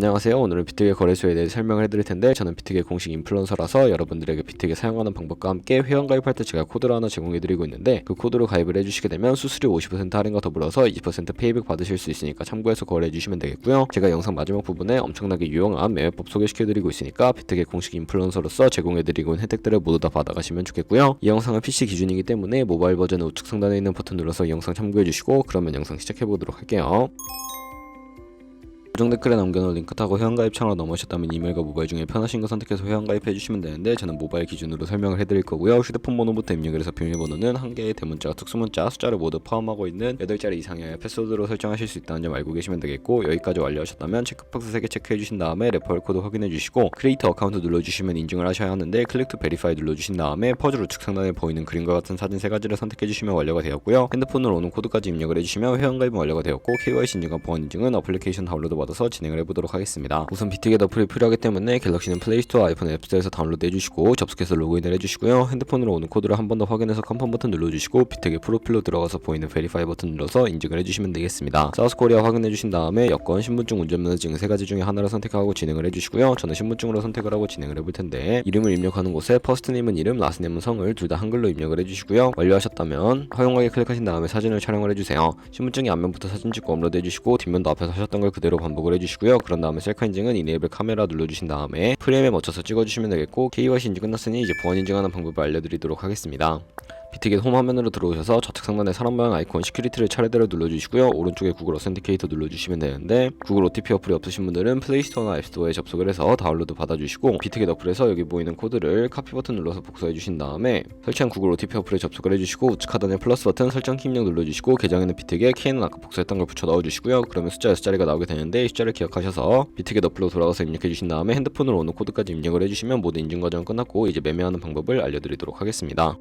안녕하세요. 오늘은 비트게 거래소에 대해 설명을 해드릴 텐데, 저는 비트게 공식 인플루언서라서 여러분들에게 비트게 사용하는 방법과 함께 회원 가입할 때 제가 코드를 하나 제공해드리고 있는데, 그 코드로 가입을 해주시게 되면 수수료 50% 할인과 더불어서 20% 페이백 받으실 수 있으니까 참고해서 거래해주시면 되겠고요. 제가 영상 마지막 부분에 엄청나게 유용한 매매법 소개시켜드리고 있으니까 비트게 공식 인플루언서로서 제공해드리고 있는 혜택들을 모두 다 받아가시면 좋겠고요. 이 영상은 PC 기준이기 때문에 모바일 버전은 우측 상단에 있는 버튼 눌러서 이 영상 참고해주시고, 그러면 영상 시작해보도록 할게요. 고정 댓글에 남겨놓은 링크 타고 회원가입 창으로 넘어오셨다면 이메일과 모바일 중에 편하신 거 선택해서 회원가입해주시면 되는데, 저는 모바일 기준으로 설명을 해드릴 거고요. 휴대폰 번호부터 입력을 해서 비밀번호는 한 개의 대문자와 특수문자, 숫자를 모두 포함하고 있는 8자리 이상의 패스워드로 설정하실 수 있다는 점 알고 계시면 되겠고, 여기까지 완료하셨다면 체크박스 3개 체크해주신 다음에 레퍼럴 코드 확인해주시고, 크리에이터 어카운트 눌러주시면 인증을 하셔야 하는데, 클릭 투 베리파이 눌러주신 다음에 퍼즐 우측 상단에 보이는 그림과 같은 사진 3가지를 선택해주시면 완료가 되었고요. 핸드폰으로 오는 코드까지 입력을 해주시면 회원가입은 완료가 되었고, KYC 인증과 보안 인증은 어플리케이션 다운로드 받아서 진행을 해보도록 하겠습니다. 우선 비트게 어플이 필요하기 때문에 갤럭시는 플레이스토어, 아이폰 앱스토어에서 다운로드 해주시고 접속해서 로그인을 해주시고요. 핸드폰으로 오는 코드를 한 번 더 확인해서 컨펌 버튼 눌러주시고, 비트게 프로필로 들어가서 보이는 베리파이 버튼 눌러서 인증을 해주시면 되겠습니다. 사우스코리아 확인해주신 다음에 여권, 신분증, 운전면허증 3가지 중에 하나를 선택하고 진행을 해주시고요. 저는 신분증으로 선택을 하고 진행을 해볼 텐데, 이름을 입력하는 곳에 퍼스트네임은 이름, 라스트네임은 성을 둘 다 한글로 입력을 해주시고요. 완료하셨다면 허용하게 클릭하신 다음에 사진을 촬영을 해주세요. 신분증의 앞면부터 사진 찍고 업로드 해주시고, 뒷면도 앞에서 하셨던 걸 그대로 반복을 해주시고요. 그런 다음에 셀카 인증은 이네이블 카메라 눌러주신 다음에 프레임에 맞춰서 찍어주시면 되겠고, KYC 인증 끝났으니 이제 보안 인증하는 방법을 알려드리도록 하겠습니다. 비트게 홈 화면으로 들어오셔서 좌측 상단에 사람 모양 아이콘 시큐리티를 차례대로 눌러주시고요. 오른쪽에 구글 어센티케이터 눌러주시면 되는데, 구글 OTP 어플이 없으신 분들은 플레이스토어나 앱스토어에 접속을 해서 다운로드 받아주시고, 비트게 어플에서 여기 보이는 코드를 카피 버튼 눌러서 복사해 주신 다음에 설치한 구글 OTP 어플에 접속을 해주시고, 우측 하단에 플러스 버튼 설정 키 입력 눌러주시고, 계정에는 비트게, K는 아까 복사했던 걸 붙여 넣어주시고요. 그러면 숫자 6자리가 나오게 되는데, 이 숫자를 기억하셔서 비트게 어플로 돌아가서 입력해 주신 다음에 핸드폰으로 오는 코드까지 입력을 해주시면 모든 인증 과정은 끝났고, 이제 매매하는 방법을 알려드리도록 하겠습니다.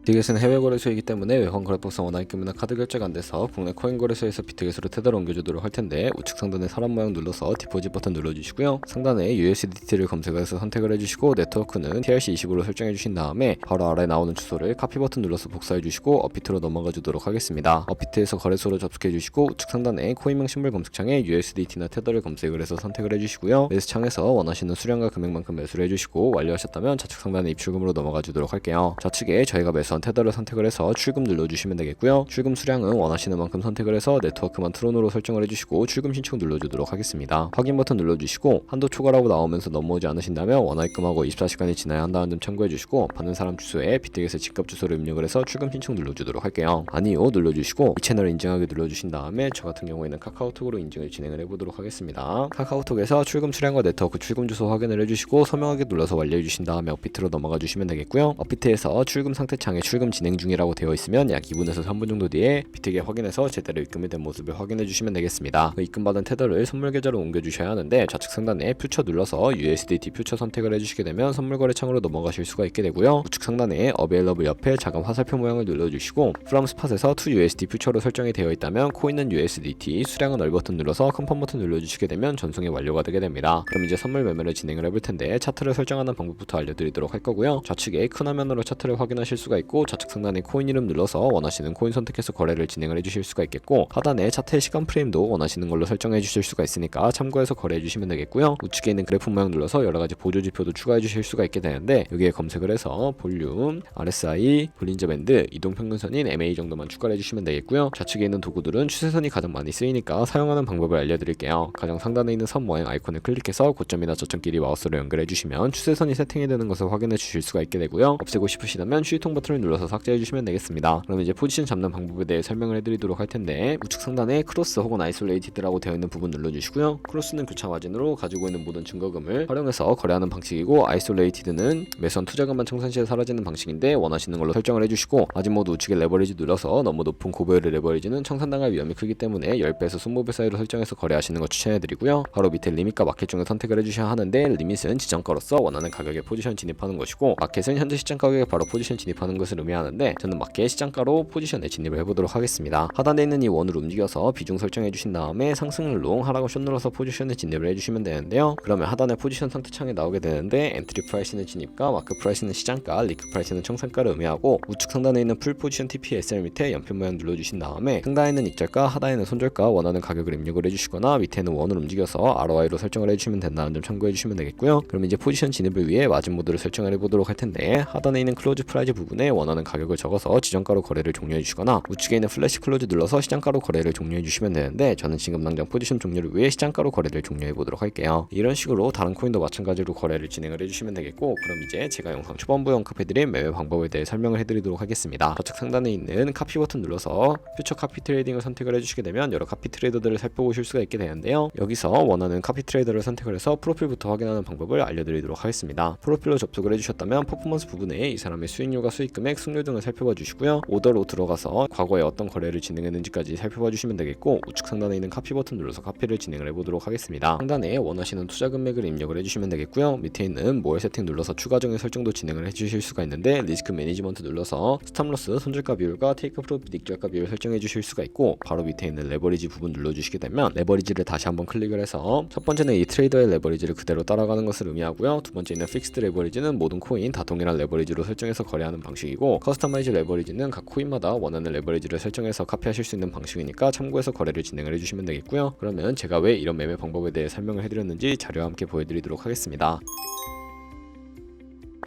비트겟은 해외 거래소이기 때문에 외환 거래법상 원화입 금이나 카드 결제가 안 돼서 국내 코인 거래소에서 비트겟으로 테더로 옮겨주도록 할 텐데, 우측 상단에 사람 모양 눌러서 디포짓 버튼 눌러주시고요. 상단에 USDT를 검색해서 선택을 해주시고, 네트워크는 TRC20으로 설정해 주신 다음에 바로 아래 나오는 주소를 카피 버튼 눌러서 복사해 주시고 업비트로 넘어가 주도록 하겠습니다. 업비트에서 거래소로 접속해 주시고, 우측 상단에 코인명 신물 검색창에 USDT나 테더를 검색을 해서 선택을 해주시고요. 매수 창에서 원하시는 수량과 금액만큼 매수를 해주시고, 완료하셨다면 좌측 상단에 입출금으로 넘어가 주도록 할게요. 좌측에 저희가 매수 테더를 선택을 해서 출금 눌러주시면 되겠고요. 출금 수량은 원하시는 만큼 선택을 해서 네트워크만 트론으로 설정을 해주시고 출금 신청 눌러주도록 하겠습니다. 확인 버튼 눌러주시고, 한도 초과라고 나오면서 넘어오지 않으신다면 원화입금하고 24시간이 지나야 한다는 점 참고해주시고, 받는 사람 주소에 비트겟의 직접 주소를 입력을 해서 출금 신청 눌러주도록 할게요. 아니요 눌러주시고, 이 채널을 인증하게 눌러주신 다음에 저 같은 경우에는 카카오톡으로 인증을 진행을 해보도록 하겠습니다. 카카오톡에서 출금 수량과 네트워크 출금 주소 확인을 해주시고, 서명하게 눌러서 완료해주신 다음에 업비트로 넘어가 주시면 되겠고요. 업비트에서 출금 상태창에 출금 진행 중이라고 되어 있으면 약 2분에서 3분 정도 뒤에 비트게 확인해서 제대로 입금이 된 모습을 확인해 주시면 되겠습니다. 입금받은 테더를 선물 계좌로 옮겨 주셔야 하는데, 좌측 상단에 퓨처 눌러서 USDT 퓨처 선택을 해주시게 되면 선물 거래 창으로 넘어가실 수가 있게 되고요. 우측 상단에 어베일러블 옆에 작은 화살표 모양을 눌러주시고, 프롬 스팟에서 to USD 퓨처로 설정이 되어 있다면 코인은 USDT, 수량은 얼 버튼 눌러서 컨펌 버튼 눌러주시게 되면 전송이 완료가 되게 됩니다. 그럼 이제 선물 매매를 진행을 해볼 텐데, 차트를 설정하는 방법부터 알려드리도록 할 거고요. 좌측에 큰 화면으로 차트를 확인하실 수가 있고, 좌측 상단에 코인 이름 눌러서 원하시는 코인 선택해서 거래를 진행을 해주실 수가 있겠고, 하단에 차트의 시간 프레임도 원하시는 걸로 설정해 주실 수가 있으니까 참고해서 거래해 주시면 되겠고요. 우측에 있는 그래프 모양 눌러서 여러가지 보조 지표도 추가해 주실 수가 있게 되는데, 여기에 검색을 해서 볼륨, RSI, 볼린저 밴드, 이동평균선인 MA 정도만 추가해 주시면 되겠고요. 좌측에 있는 도구들은 추세선이 가장 많이 쓰이니까 사용하는 방법을 알려드릴게요. 가장 상단에 있는 선 모양 아이콘을 클릭해서 고점이나 저점끼리 마우스로 연결해 주시면 추세선이 세팅이 되는 것을 확인해 주실 수가 있게 되고요. 없애고 싶으시다면 휴통 버튼을 눌러서 삭제해 주시면 되겠습니다. 그럼 이제 포지션 잡는 방법에 대해 설명을 해드리도록 할 텐데, 우측 상단에 크로스 혹은 아이솔레이티드라고 되어 있는 부분 눌러주시고요. 크로스는 교차 마진으로 가지고 있는 모든 증거금을 활용해서 거래하는 방식이고, 아이솔레이티드는 매수한 투자금만 청산 시에 사라지는 방식인데 원하시는 걸로 설정을 해주시고, 마진 모드 우측에 레버리지 눌러서 너무 높은 고배율의 레버리지는 청산당할 위험이 크기 때문에 10배에서 20배 사이로 설정해서 거래하시는 거 추천해드리고요. 바로 밑에 리밋과 마켓 중에 선택을 해주셔야 하는데, 리밋은 지정가로서 원하는 가격에 포지션 진입하는 것이고, 마켓은 현재 시장 가격에 바로 포지션 진입하는 것을 것을 의미하는데 저는 맞게 시장가로 포지션에 진입을 해보도록 하겠습니다. 하단에 있는 이 원을 움직여서 비중 설정해 주신 다음에 상승을 롱, 하락을 숏 눌러서 포지션에 진입을 해주시면 되는데요. 그러면 하단에 포지션 상태창이 나오게 되는데 엔트리 프라이스는 진입가, 마크 프라이스는 시장가, 리크 프라이스는 청산가를 의미하고 우측 상단에 있는 풀 포지션 TP SL 밑에 연필 모양 눌러주신 다음에 상단에 있는 익절가, 하단에 있는 손절가 원하는 가격을 입력을 해주시거나 밑에는 원을 움직여서 ROI로 설정을 해주시면 된다는 점 참고해 주시면 되겠고요. 그럼 이제 포지션 진입을 위해 마진 모드를 설정을 해보도록 할 텐데 하단에 있는 클로즈 프라이즈 부분에 원하는 가격을 적어서 지정가로 거래를 종료해 주시거나 우측에 있는 플래시 클로즈 눌러서 시장가로 거래를 종료해 주시면 되는데 저는 지금 당장 포지션 종료를 위해 시장가로 거래를 종료해 보도록 할게요. 이런 식으로 다른 코인도 마찬가지로 거래를 진행을 해주시면 되겠고, 그럼 이제 제가 영상 초반부에 언급해드린 매매 방법에 대해 설명을 해드리도록 하겠습니다. 좌측 상단에 있는 카피 버튼 눌러서 퓨처 카피 트레이딩을 선택을 해주시게 되면 여러 카피 트레이더들을 살펴보실 수가 있게 되는데요. 여기서 원하는 카피 트레이더를 선택을 해서 프로필부터 확인하는 방법을 알려드리도록 하겠습니다. 프로필로 접속을 해주셨다면 퍼포먼스 부분에 이 사람의 수익률과 수익금액, 승률 등을 살펴봐 주시고요. 오더로 들어가서 과거에 어떤 거래를 진행했는지까지 살펴봐 주시면 되겠고, 우측 상단에 있는 카피 버튼 눌러서 카피를 진행을 해보도록 하겠습니다. 상단에 원하시는 투자 금액을 입력을 해주시면 되겠고요. 밑에 있는 모어 세팅 눌러서 추가적인 설정도 진행을 해주실 수가 있는데 리스크 매니지먼트 눌러서 스탑로스, 손절가 비율과 테이크 프로핏 익절가 비율 설정해 주실 수가 있고, 바로 밑에 있는 레버리지 부분 눌러주시게 되면 레버리지를 다시 한번 클릭을 해서 첫 번째는 이 트레이더의 레버리지를 그대로 따라가는 것을 의미하고요. 두 번째는 픽스드 레버리지는 모든 코인 다 동일한 레버리지로 설정해서 거래하는 방식이고, 커스터마이즈 레버리지는 각 코인마다 원하는 레버리지를 설정해서 카피하실 수 있는 방식이니까 참고해서 거래를 진행을 해주시면 되겠고요. 그러면 제가 왜 이런 매매 방법에 대해 설명을 해드렸는지 자료와 함께 보여드리도록 하겠습니다.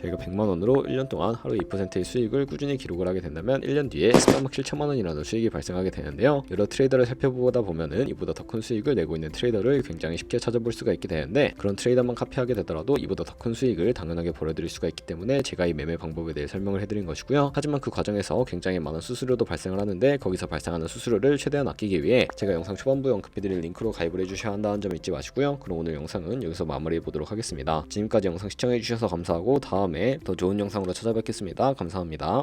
저희가 100만원으로 1년 동안 하루 2%의 수익을 꾸준히 기록을 하게 된다면 1년 뒤에 13억 7천만원이라는 수익이 발생하게 되는데요. 여러 트레이더를 살펴보다 보면은 이보다 더 큰 수익을 내고 있는 트레이더를 굉장히 쉽게 찾아볼 수가 있게 되는데, 그런 트레이더만 카피하게 되더라도 이보다 더 큰 수익을 당연하게 벌어들일 수가 있기 때문에 제가 이 매매 방법에 대해 설명을 해드린 것이고요. 하지만 그 과정에서 굉장히 많은 수수료도 발생을 하는데 거기서 발생하는 수수료를 최대한 아끼기 위해 제가 영상 초반부에 언급해드린 링크로 가입을 해주셔야 한다는 점 잊지 마시고요. 그럼 오늘 영상은 여기서 마무리해 보도록 하겠습니다. 지금까지 영상 시청해주셔서 감사하고 다음에 더 좋은 영상으로 찾아뵙겠습니다. 감사합니다.